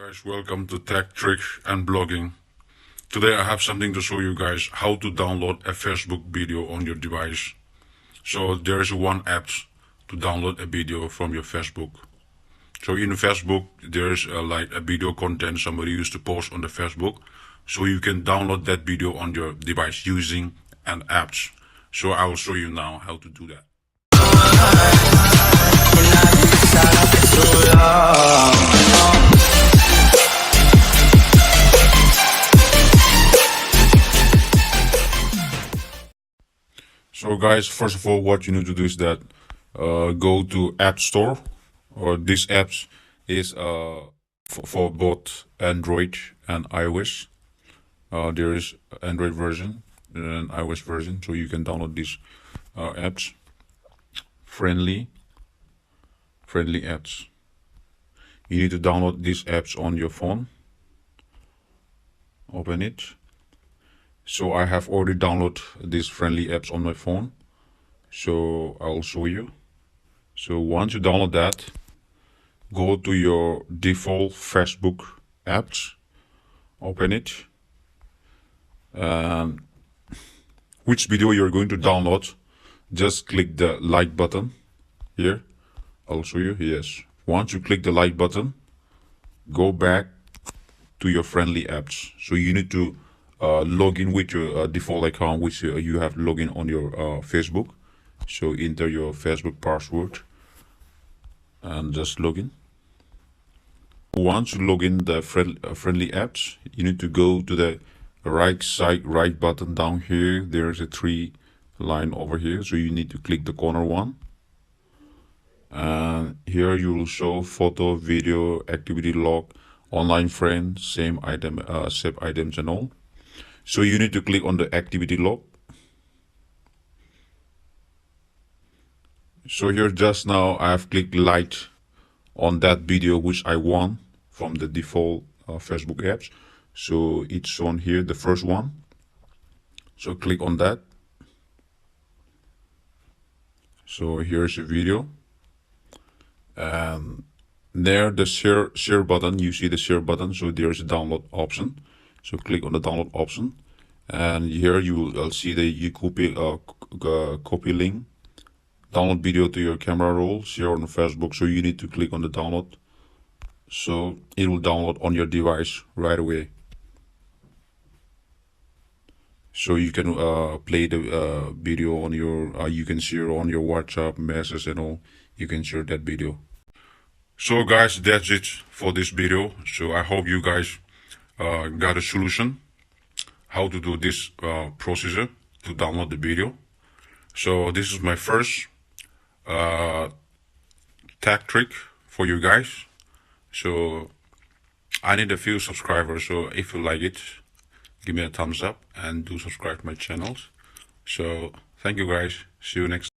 Guys, welcome to Tech Tricks and Blogging. Today I have something to show you guys how to download a Facebook video on your device. So there is one app to download a video from your Facebook. So in Facebook there is like a video content somebody used to post on the Facebook. So you can download that video on your device using an app. So I will show you now how to do that. So guys, first of all, what you need to do is that go to App Store, or this app is for both Android and iOS. There is Android version and iOS version, so you can download these apps. Friendly apps. You need to download these apps on your phone. Open it. So I have already downloaded these friendly apps on my phone, so I'll show you. So once you download that, go to your default Facebook apps, open it, and which video you're going to download, just click the like button here. I'll show you. Yes, once you click the like button, go back to your friendly apps. So you need to log in with your default account, which you have login on your Facebook. So enter your Facebook password and just log in. Once you log in the friendly apps, you need to go to the right button down here. There's a 3 line over here, so you need to click the corner one, and here you will show photo, video, activity log, online friend, same item, save items and all. So you need to click on the activity log. So here just now I have clicked like on that video which I won from the default Facebook apps. So it's shown here, the first one. So click on that. So here's a video, and there the share button, you see the share button, so there's a download option. So click on the download option, and here you will see the copy link, download video to your camera roll, share on Facebook. So you need to click on the download, so it will download on your device right away. So you can play the video on your, you can share on your WhatsApp message and all. You can share that video. So guys, that's it for this video. So I hope you guys got a solution how to do this procedure to download the video. So this is my first tech trick for you guys. So I need a few subscribers, so if you like it, give me a thumbs up and do subscribe to my channels. So thank you guys, see you next time.